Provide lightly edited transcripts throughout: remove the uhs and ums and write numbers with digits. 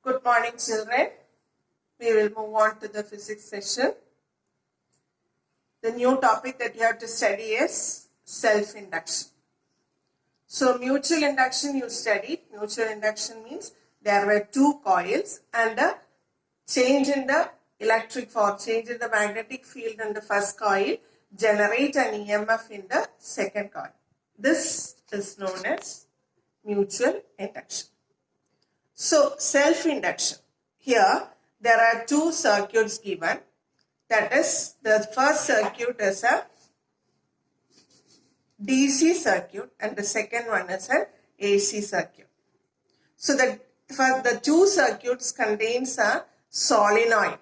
Good morning, children. We will move on to the physics session. The new topic that you have to study is self-induction. So, mutual induction you studied. Mutual induction means there were two coils and the change in the electric force, change in the magnetic field in the first coil generate an EMF in the second coil. This is known as mutual induction. So, self-induction. Here, there are two circuits given. That is, the first circuit is a DC circuit and the second one is an AC circuit. So, the two circuits contains a solenoid.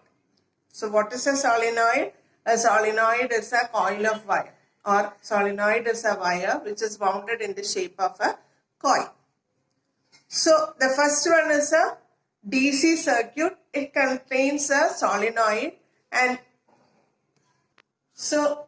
So, what is a solenoid? A solenoid is a coil of wire, or solenoid is a wire which is wounded in the shape of a coil. So, the first one is a DC circuit. It contains a solenoid, and so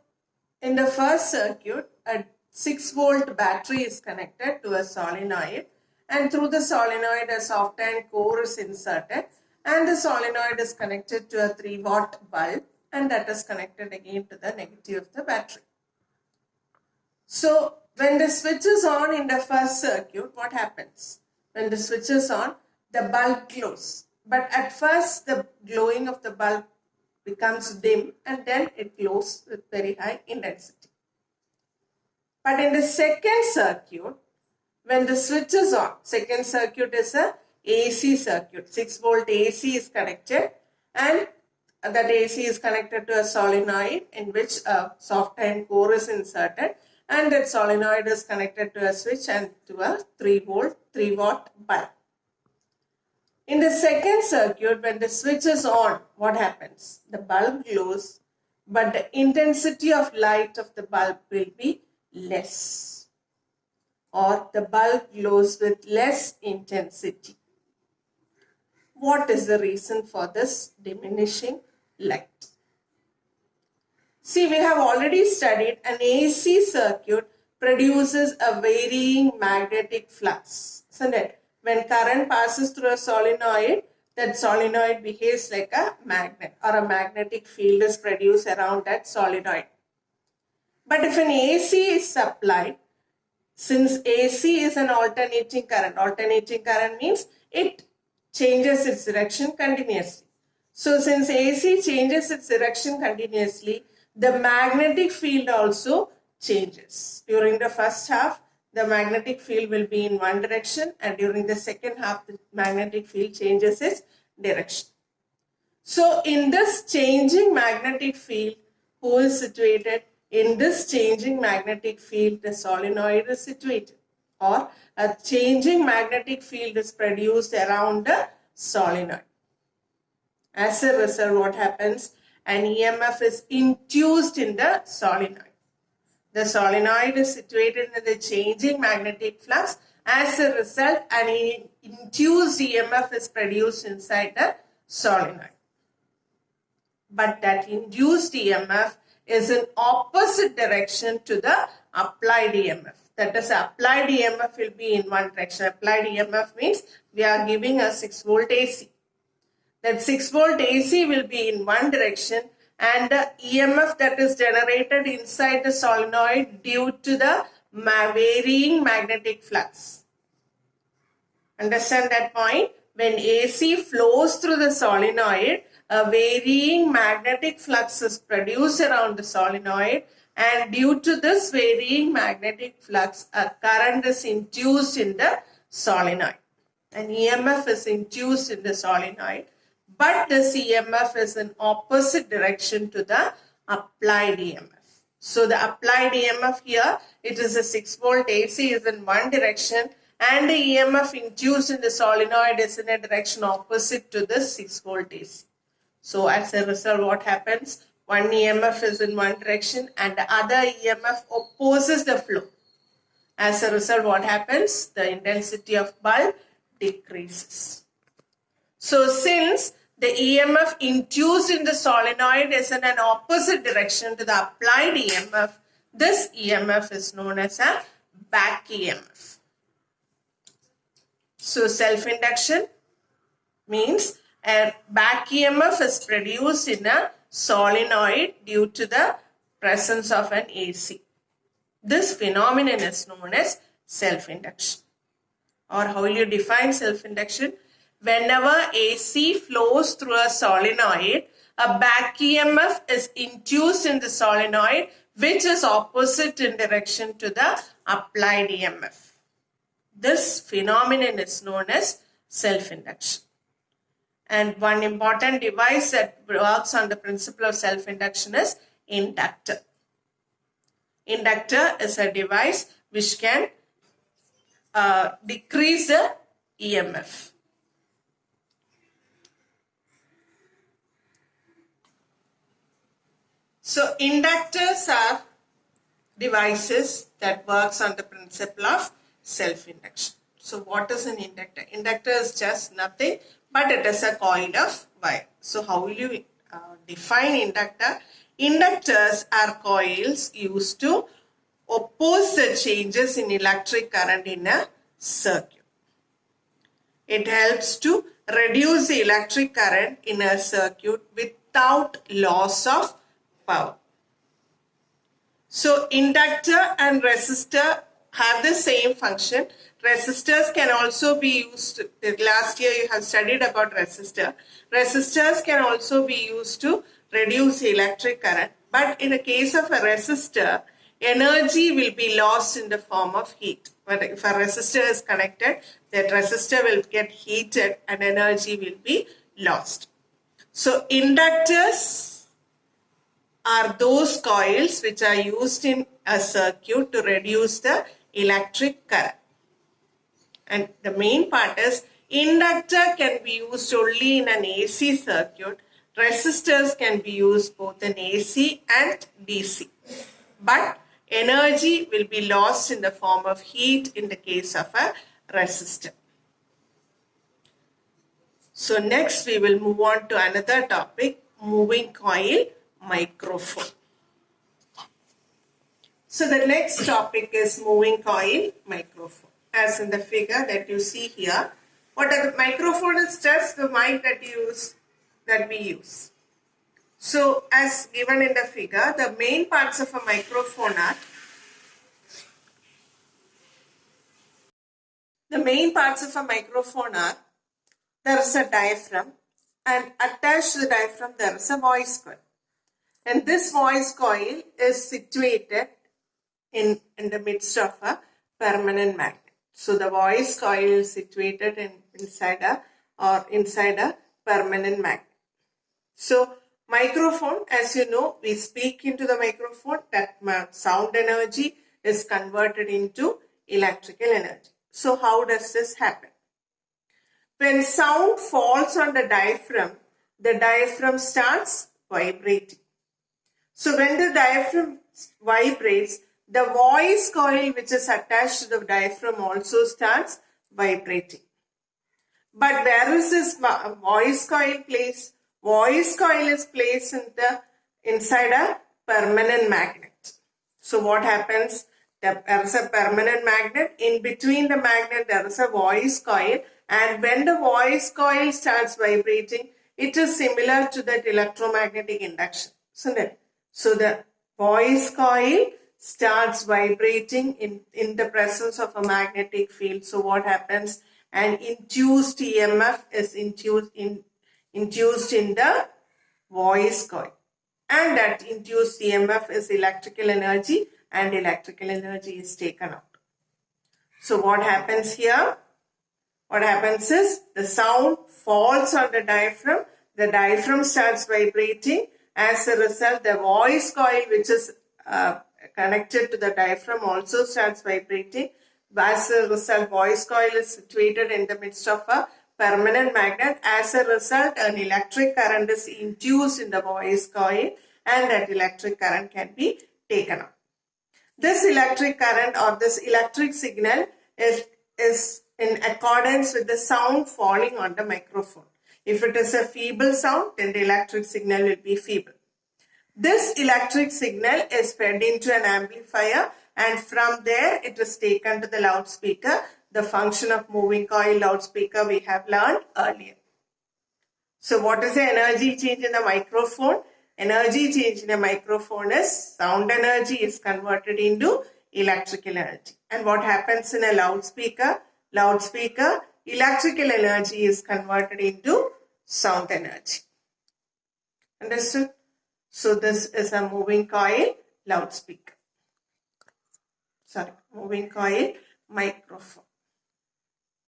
in the first circuit, a 6-volt battery is connected to a solenoid, and through the solenoid a soft iron core is inserted, and the solenoid is connected to a 3-watt bulb, and that is connected again to the negative of the battery. So when the switch is on in the first circuit, what happens? When the switch is on, the bulb glows. But at first, the glowing of the bulb becomes dim and then it glows with very high intensity. But in the second circuit, when the switch is on, second circuit is a AC circuit. 6-volt AC is connected, and that AC is connected to a solenoid in which a soft iron core is inserted, and that solenoid is connected to a switch and to a 3-watt bulb. In the second circuit, when the switch is on, what happens? The bulb glows, but the intensity of light of the bulb will be less, or the bulb glows with less intensity. What is the reason for this diminishing light? See, we have already studied an AC circuit produces a varying magnetic flux, isn't it? When current passes through a solenoid, that solenoid behaves like a magnet, or a magnetic field is produced around that solenoid. But if an AC is supplied, since AC is an alternating current means it changes its direction continuously. So since AC changes its direction continuously, the magnetic field also changes. During the first half, the magnetic field will be in one direction, and during the second half, the magnetic field changes its direction. So in this changing magnetic field, who is situated? In this changing magnetic field, the solenoid is situated, or a changing magnetic field is produced around the solenoid. As a result, what happens? An EMF is induced in the solenoid. The solenoid is situated in the changing magnetic flux. As a result, an induced EMF is produced inside the solenoid. But that induced EMF is in opposite direction to the applied EMF. That is, applied EMF will be in one direction. Applied EMF means we are giving a 6-volt AC. That 6-volt AC will be in one direction, and the EMF that is generated inside the solenoid due to the varying magnetic flux. Understand that point? When AC flows through the solenoid, a varying magnetic flux is produced around the solenoid, and due to this varying magnetic flux, a current is induced in the solenoid. An EMF is induced in the solenoid, but this EMF is in opposite direction to the applied EMF. So the applied EMF here, it is a 6-volt AC is in one direction, and the EMF induced in the solenoid is in a direction opposite to the 6-volt AC. So as a result, what happens? One EMF is in one direction and the other EMF opposes the flow. As a result, what happens? The intensity of bulb decreases. So since the EMF induced in the solenoid is in an opposite direction to the applied EMF, this EMF is known as a back EMF. So self-induction, Means a back EMF is produced in a solenoid due to the presence of an AC. This phenomenon is known as self-induction. Or how will you define self-induction? Whenever AC flows through a solenoid, a back EMF is induced in the solenoid which is opposite in direction to the applied EMF. This phenomenon is known as self-induction. And one important device that works on the principle of self-induction is inductor. Inductor is a device which can decrease the EMF. So inductors are devices that works on the principle of self-induction. So what is an inductor? Inductor is just nothing but it is a coil of wire. So how will you define inductor? Inductors are coils used to oppose the changes in electric current in a circuit. It helps to reduce the electric current in a circuit without loss of power. So inductor and resistor have the same function. Resistors can also be used. Last year you have studied about resistor. Resistors can also be used to reduce the electric current. But in the case of a resistor, energy will be lost in the form of heat. But if a resistor is connected, that resistor will get heated and energy will be lost. So inductors are those coils which are used in a circuit to reduce the electric current. And the main part is inductor can be used only in an AC circuit. Resistors can be used both in AC and DC. But energy will be lost in the form of heat in the case of a resistor. So next we will move on to another topic, moving coil microphone. So the next topic is moving coil microphone. As in the figure that you see here, what a microphone is just the mic that we use. So as given in the figure, the main parts of a microphone are there is a diaphragm, and attached to the diaphragm there is a voice coil. And this voice coil is situated in the midst of a permanent magnet. So the voice coil is situated inside a permanent magnet. So microphone, as you know, we speak into the microphone, that sound energy is converted into electrical energy. So how does this happen? When sound falls on the diaphragm starts vibrating. So when the diaphragm vibrates, the voice coil which is attached to the diaphragm also starts vibrating. But where is this voice coil placed? Voice coil is placed inside a permanent magnet. So what happens? There is a permanent magnet. In between the magnet there is a voice coil, and when the voice coil starts vibrating, it is similar to that electromagnetic induction, isn't it? So the voice coil starts vibrating in the presence of a magnetic field. So what happens? An induced EMF is induced in the voice coil, and that induced EMF is electrical energy, and electrical energy is taken out. So what happens here? What happens is the sound falls on the diaphragm starts vibrating. As a result, the voice coil which is connected to the diaphragm also starts vibrating. As a result, voice coil is situated in the midst of a permanent magnet. As a result, an electric current is induced in the voice coil, and that electric current can be taken out. This electric current or this electric signal is in accordance with the sound falling on the microphone. If it is a feeble sound, then the electric signal will be feeble. This electric signal is fed into an amplifier, and from there it is taken to the loudspeaker. The function of moving coil loudspeaker we have learned earlier. So what is the energy change in the microphone? Energy change in a microphone is sound energy is converted into electrical energy. And what happens in a loudspeaker? Loudspeaker, electrical energy is converted into sound energy. Understood? So this is a moving coil loudspeaker. Sorry, moving coil microphone.